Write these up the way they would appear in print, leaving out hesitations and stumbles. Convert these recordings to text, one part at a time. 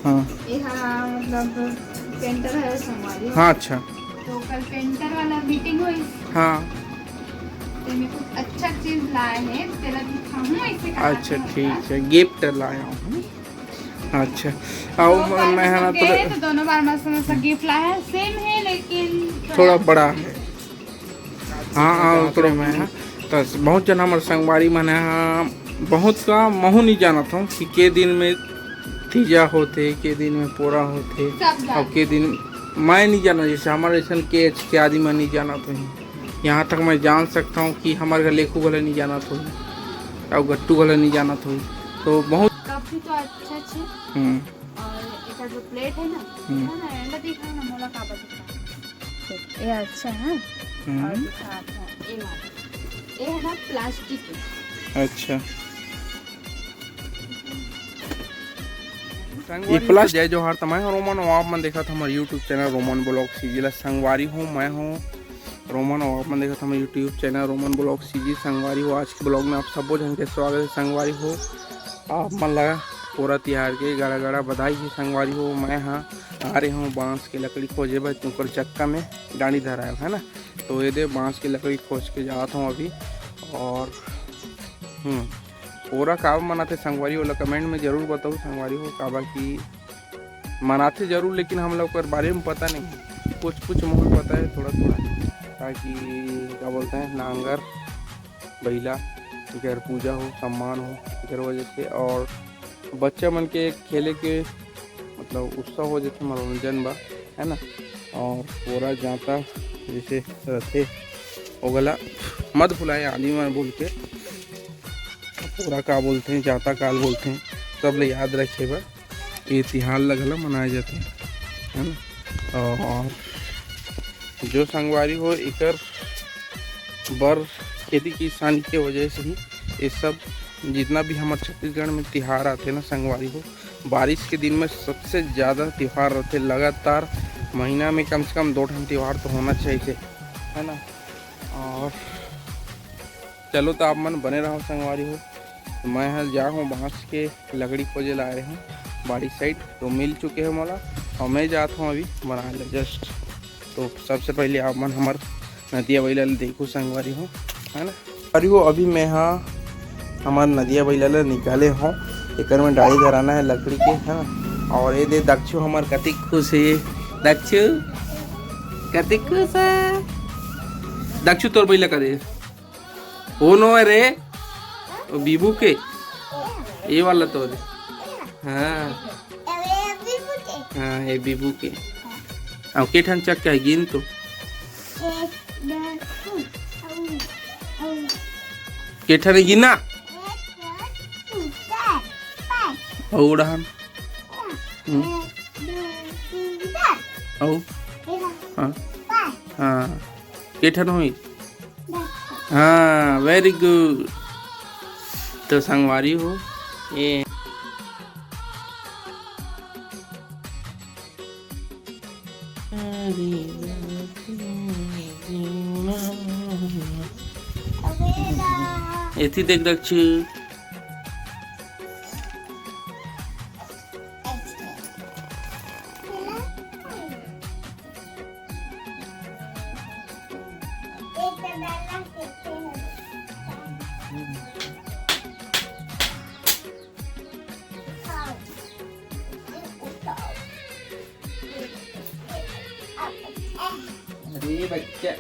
हाँ मतलब पेंटर है संगवारी। हाँ अच्छा तो कल पेंटर वाला मीटिंग हुई। हाँ तो मैं कुछ अच्छा चीज लाए हैं तेरा दिखाऊं ऐसे कहा। अच्छा ठीक है, गिफ्ट लाया हूँ। अच्छा और मैं है ना तो दोनों बार मस्त गिफ्ट लाया है, सेम है लेकिन थोड़ा बड़ा है। हाँ हाँ थोड़ा मैं है तो बहुत जना हमारे संगवारी मन है बहुत का महू नहीं जाना था कि के दिन में तीजा होते, के दिन में पोरा होते और के दिन मैं नहीं जाना, जैसे हमारे ऐसा के आदि मैं नहीं जाना तो यहाँ तक मैं जान सकता हूँ कि हमारे घर लेखू वाले नहीं जाना तो और गट्टू वाले नहीं जाना तो बहुत काफी तो अच्छा छे। और इसका जो प्लेट है ना एंड दिखा ना मोला का बता ये अच्छा है। और दिखा ये है ना प्लास्टिक है। अच्छा ये प्लस जय जोहार तमाय रोमन और आप मन देखा था हमारे YouTube channel Roman blog CG संगवारी हूँ। मैं हूँ रोमन और आप मन देखा था हमारे YouTube channel Roman blog CG संगवारी हो। आज के ब्लॉग में आप सबो जन के स्वागत है। संगवारी हो आप मन लगा पूरा तिहार के गड़ा गड़ा बधाई है। संगवारी हो मैं हाँ आ रहे हूँ बांस की लकड़ी खोजे भाई तुमकर चक्का में गाड़ी धराया है ना, तो ये दे बांस की लकड़ी खोज के जाता हूँ अभी। और पूरा काब मनाते संगवारी वाला कमेंट में ज़रूर बताओ संगवारी हो काबा की मनाते ज़रूर, लेकिन हम लोग के बारे में पता नहीं, कुछ मोहन पता है थोड़ा थोड़ा, ताकि क्या बोलते हैं नांगर बैला घर पूजा हो सम्मान हो इधर वजह से, और बच्चा मन के खेले के मतलब उत्सव हो जैसे मनोरंजन बा है ना। और पूरा जाता जैसे रहते वो गला मत भुलाए आदमी में बोल के पूरा का बोलते हैं जाता काल बोलते हैं, सब ले याद रखे बा ये तिहार लगला मनाए जाते हैं है ना। और जो संगवारी हो इकर बर खेती किसानी के वजह से ही ये सब जितना भी हमारे छत्तीसगढ़ में तिहार आते ना संगवारी हो, बारिश के दिन में सबसे ज़्यादा त्यौहार रहते लगातार महीना में कम से कम 2 त्यौहार तो होना चाहिए है ना। और चलो तो आप मन बने रहो संगवारी हो। तो मैं यहाँ जा हूँ बांस के लकड़ी खोजे ला रहे हैं बाड़ी साइड, तो मिल चुके हैं मला और मैं जाता हूँ अभी बना ले जस्ट। तो सबसे पहले आप मन हमार नदिया बैला देखो संगवारी हो है ना। अरे हो अभी मैं हाँ हमार नदिया बैला निकाले हूँ एक में डाली धराना है लकड़ी के है ना। और ये दे दक्षु हमार कति खुश है, दक्षु कति खुश है, दक्षु तोर बैला का दे हो नो रे बीबू के ये वाला तो हाँ हाँ ये बीबू के और के ठन चक्का है गिन तो के ठन गिना और हम हाँ हाँ के ठन हुई हाँ वेरी गुड। तो संगवारी हो ये एथी देख दक्षु अरे बच्चा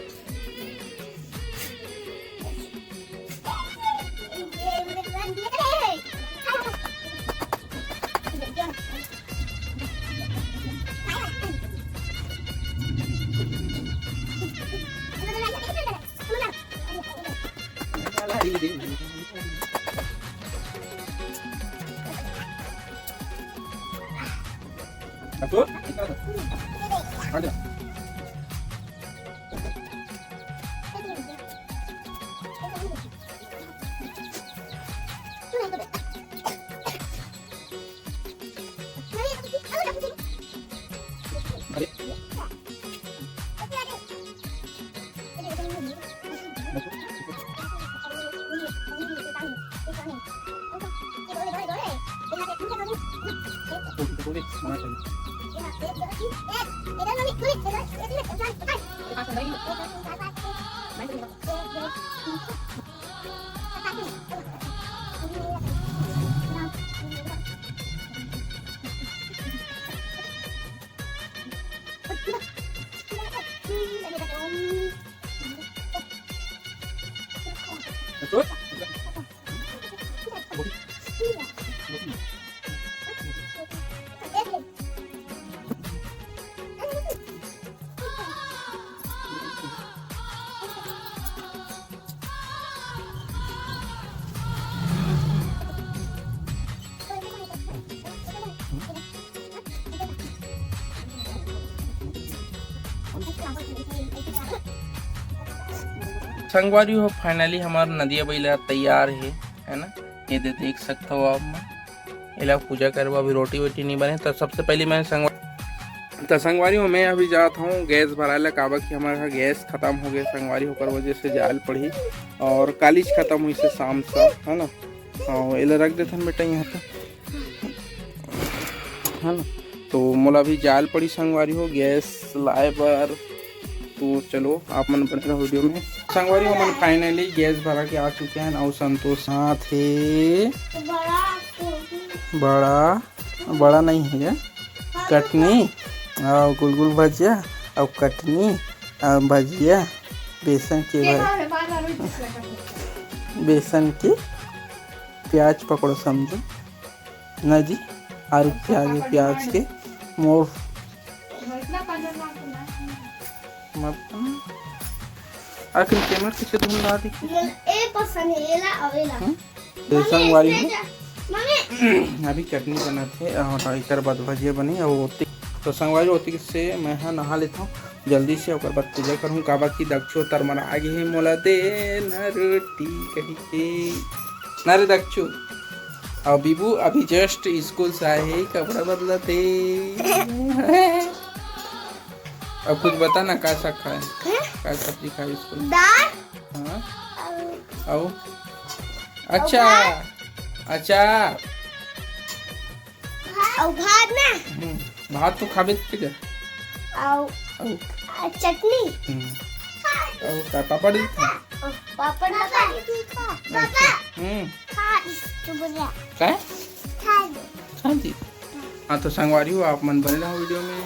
संगवारी हो फाइनली हमारा नदिया बैला तैयार है ना। ये देख सकते हो आप। मैं इला पूजा करवा, अभी रोटी वोटी नहीं बने। तो सबसे पहले मैं संगवारी हो मैं अभी जाता हूँ गैस भराला। काबा की हमारा गैस खत्म हो गया संगवारी होकर वजह से जाल पड़ी और कालीज खत्म हुई से शाम सा है ना। और इला रख देते बेटा यहाँ पे है ना। तो मोला भी जाल पड़ी संगवारी हो गैस लाए पर। तो चलो आप मन बने रहो वीडियो में। संगवारी हो मन फाइनली गैस भरा के आ चुके हैं और संतोष साथ है। बड़ा नहीं है कटनी और गुलगुल भजिया और कटनी और भजिया बेसन के प्याज पकड़ो समझो ना जी। और प्याज के मोर आखिर कैमरा किसे ढूंढ रहा थी संगवारी हो अभी चटनी बनाते और एक बाद भजिया बनी और तो संगवारी होती से मैं हाँ नहा लेता हूँ जल्दी से और बाद पूजा करूँ। काबा की दक्षो तर मना आगे ही मोला दे न रोटी कही के ना रे दक्षो। और बीबू अभी जस्ट स्कूल से आए ही कपड़ा बदलते। अब कुछ बता ना क्या सा खाए क्या सब्जी खाए स्कूल हाँ आओ अच्छा भात ना भात तो खाबे ठीक चटनी का पापड़ पापड़ खा दी। हाँ तो संगवारी हो आप मन बने रहो वीडियो में।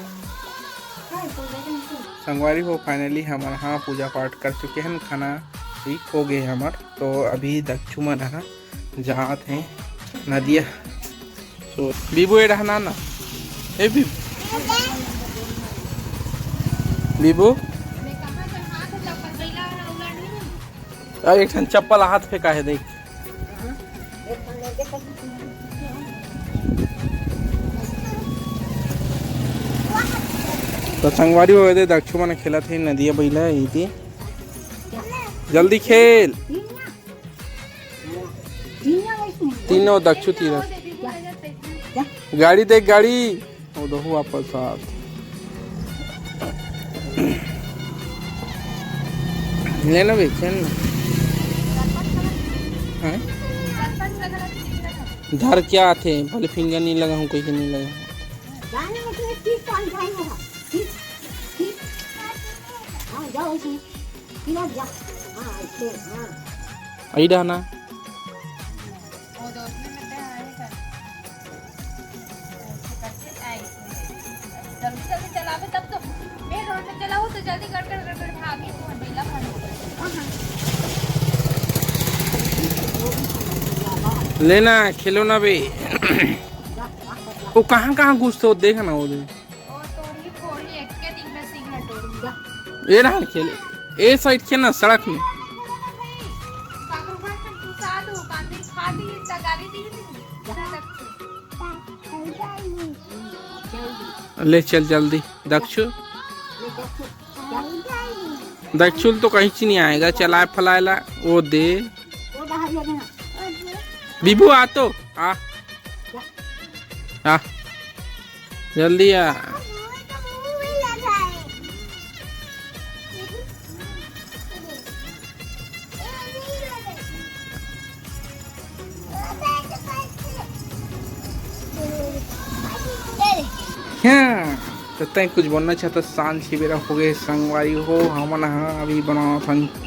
संगवारी हो फाइनली हमारा हाँ पूजा पाठ कर चुके हैं, खाना ठीक हो गए हमारे। तो अभी दक्षु मन है जाते हैं नदिया। तो बीबू ये रहना ना ए बीबू एक चप्पल हाथ फेंका है देख। तो संगवारी हो गए दक्षु मन खेला थे नदिया बैला थी। जल्दी खेल तीनों दक्षु तीर गाड़ी देख गाड़ी वो दो वापस साथ लेना बेचन घर क्या आते भले फिंगर नहीं लगा हूँ कोई के नहीं लगा आई डाना लेना खेलो ना बे। वो कहाँ घुसते हो देखा ना वो ये रहा खेले ए साइड खेलना सड़क में ले चल जल्दी। दक्षुल तो कहीं से नहीं आएगा चलाए फलाएला वो दे। बीबू आ तो आ जल्दी आ। हाँ तो तय कुछ बोलना चाहता सांझ के बेरा हो गए संगवारी हो हमन हाँ अभी बना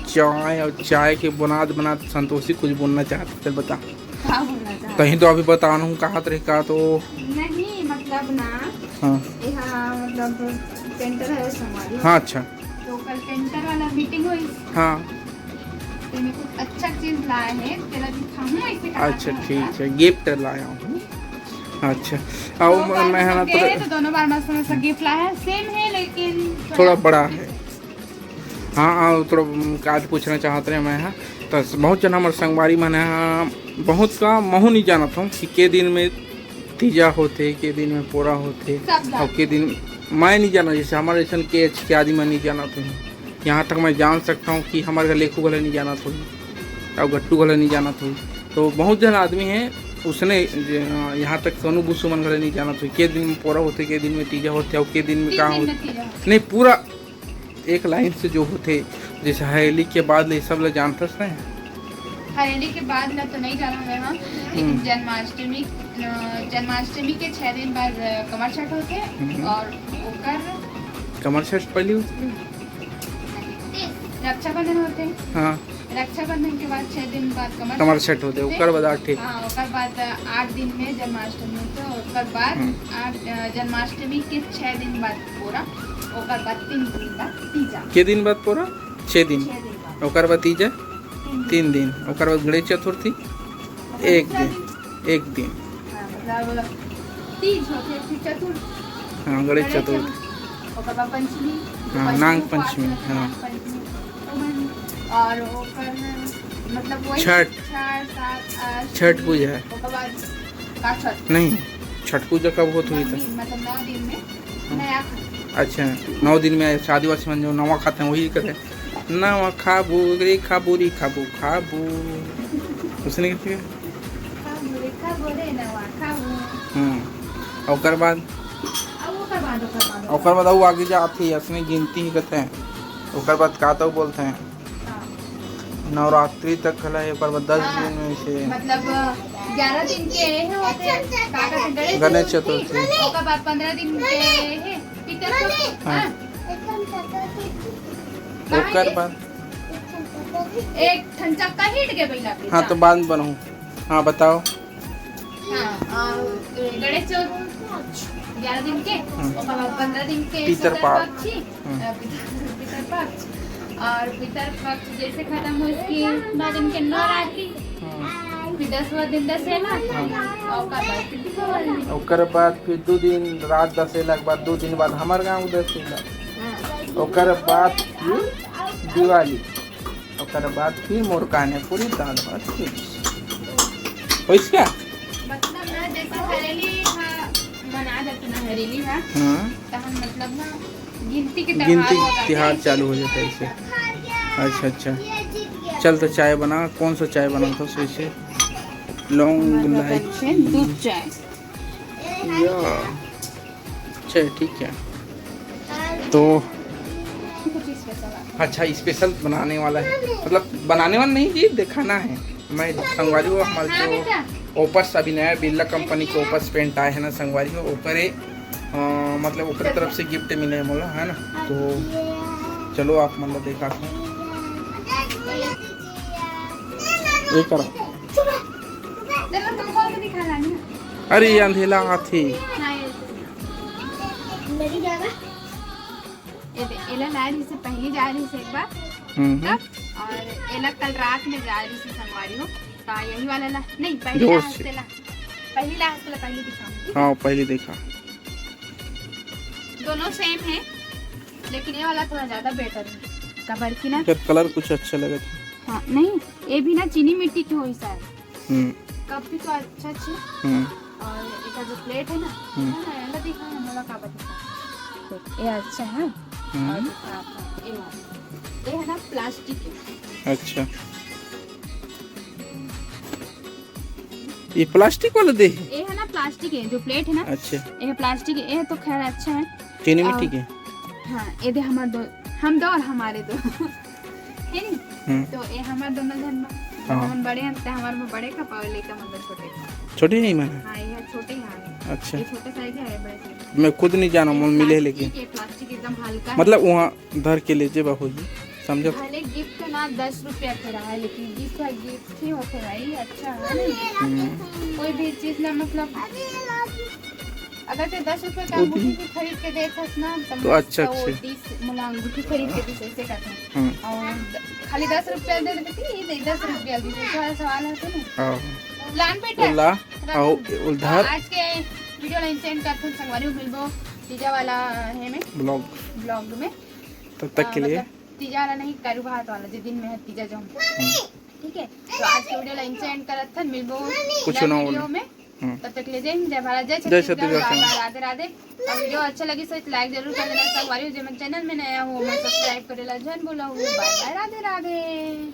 चाय और चाय के बनात संतोषी कुछ बोलना चाहता चल बता क्या बोलना चाहते कहीं तो अभी बताना हूँ कहा तरीका का तो नहीं मतलब ना हाँ यहाँ मतलब पेंटर है हमारी हाँ अच्छा तो कल पेंटर वाला मीटिंग हुई हाँ तो मेरे को अच्छा चीज लाए हैं तेरा दिखाऊं ऐसे कहा अच्छा ठीक है गिफ्ट लाया हूँ अच्छा और मैं है ना तो दोनों बार मस्त गिफ्ट लाया है सेम है लेकिन थोड़ा बड़ा है हाँ थोड़ा काज पूछना चाहते हैं मैं हाँ तो बहुत जन हमारे संगवारी मन हाँ बहुत का महू नहीं जानता हूँ कि के दिन में तीजा होते के दिन में पोरा होते और के दिन मैं नहीं जाना जैसे हमारे ऐसा के आदि मैं नहीं जाना तो यहाँ तक मैं जान सकता हूँ कि हमारे घर लेखू गले नहीं जाना तो और गट्टू गले नहीं जाना तो बहुत जन आदमी हैं उसने यहाँ तक सोनू बुसू मन गले नहीं जाना तो के दिन में पोरा होते के दिन में तीजा होते और के दिन में कहाँ होते नहीं पूरा एक लाइन से जो होते जैसे हरेली के बाद ले सब लोग जानते हैं हरेली के बाद ना तो नहीं जाना है वहाँ लेकिन जन्माष्टमी के 6 दिन बाद कमर छठ होते और कमर छठ पहली होती रक्षाबंधन होते हाँ रक्षाबंधन के बाद 6 दिन बाद कमर छठ होते ओकर बाद 8 हाँ ओकर बाद 8 दिन में जन्माष्टमी होते और ओकर बाद जन्माष्टमी के 6 दिन बाद पोरा ओकर बाद 3 दिन बाद तीजा के दिन बाद पोरा 6 दिन 6 दिन बाद ओकर बाद तीजा 3 दिन ओकर बाद गणेश चतुर्थी एक दिन हाँ, मतलब तीज होते फिर चतुर्थ हाँ गणेश चतुर्थी ओकर बाद पंचमी हाँ नाग पंचमी हाँ और ओकर मतलब वही छठ पूजा है ओकर बाद का छठ नहीं छठ पूजा कब होती हुई था मतलब 9 दिन में नया अच्छा 9 दिन में शादी वासी में जो नवा खाते हैं वही करे नवा खाबू रे खाबूरी खाबू खाबू उसने क्या ओकर बाद वो आगे जाती है उसने गिनती ही कहते हैं ओकर बाद का तो बोलते हैं नवरात्रि तक खला है ओकर बाद 10 दिन में से मतलब 11 दिन के होते हैं गणेश चतुर्थी ओकर बाद 15 दिन के है पितरपक्ष हां ओकर बाद एक ठंचक का हिट के पहिला हाँ तो बाद बनूं हाँ बताओ हाँ गणेश चतुर्थी 11 दिन के ओकर बाद 15 दिन के पितरपक्ष पितरपक्ष और पितरपक्ष जैसे खत्म हो इसकी 9 दिन के नवरात्रि फिर 10वां दिन दशहरा ओकर बाद फिर 2 दिन रात दशहरा के बाद 2 दिन बाद हमार गाँव दशहरा ओकर बाद फिर दिवाली ओकर बाद फिर मोर कहने पूरी दाल भात क्या मतलब ना जैसे हरेली मना जाते ना हरेली है तहन मतलब ना गिनती तिहार चालू हो जाता है इससे अच्छा चल तो चाय बना कौन सा चाय बना था वैसे लौंग इलायची दूध चाय अच्छा ठीक है तो अच्छा स्पेशल बनाने वाला है मतलब बनाने वाला नहीं जी दिखाना है मैं संगवारी हो हमारे जो ओपस अभी नया बिरला कंपनी के ओपस पेंट आए हैं ना संगवारी हो ऊपरे मतलब ऊपर तरफ से गिफ्ट मिले हैं मोला है ना तो चलो आप मतलब देखा ये करो अरे अंधेला हाथी एला ला रही से पहली जा रही से एक बार और एला कल रात में जा रही से संगवारी हो तो यही वाला ला नहीं पहली ला पहली दिखाऊंगी हाँ पहले देखा दोनों सेम है लेकिन ये वाला थोड़ा ज्यादा बेटर है कबर की ना कलर कुछ अच्छा लगा था हाँ नहीं ये भी ना चीनी मिट्टी की हुई शायद कप भी तो अच्छा और इसका जो प्लेट है ना ऐसा दिखा है मोला का बता ये अच्छा है और ये है ना प्लास्टिक है अच्छा ये प्लास्टिक वाला दे ये है ना प्लास्टिक है जो प्लेट है ना अच्छा ये प्लास्टिक है ये तो खैर अच्छा है चीनी मिट्टी के हाँ ये दे हमारे दो हम दो और हमारे दो है नहीं तो ये हमारे दोनों जन हम बड़े हैं हमारे में बड़े का पावर लेकर मतलब छोटे छोटे नहीं माना हाँ ये छोटे हैं अच्छा ये छोटे साइज है बड़े साइज मैं खुद नहीं जाना मोल मिले लेकिन ये प्लास्टिक एकदम हल्का है। मतलब वहाँ धर के ले जे बाबू जी समझो। भले गिफ्ट ना 10 रुपया के रहा है लेकिन गिफ्ट है गिफ्ट ही होते भाई अच्छा है ना। कोई भी चीज ना मतलब अगर ते 10 रुपए का अंगूठी भी खरीद के देथस ना तो अच्छा वो 30 मुला अंगूठी खरीद के भी ऐसे करते हैं और खाली 10 रुपया दे देती ये 10 रुपया भी तो सवाल है ना। हाँ लान बेटा ला आओ उधर आज के वीडियो लाइन सेंड करते हैं संगवारी मिलबो तीजा वाला है में ब्लॉग में तब तक के लिए तीजा वाला नहीं करू भात वाला जो दिन में है तीजा जो ठीक है। तो आज के वीडियो लाइन सेंड करत था मिलबो कुछ ना वीडियो में तब तक ले जय जय भारत जय जय छत्तीसगढ़ छत्तीसगढ़। राधे राधे। और वीडियो अच्छा लगी तो लाइक जरूर कर देना। संगवारी जो चैनल में नया हो मैं सब्सक्राइब करेला जन बोला हूँ बाय बाय राधे राधे।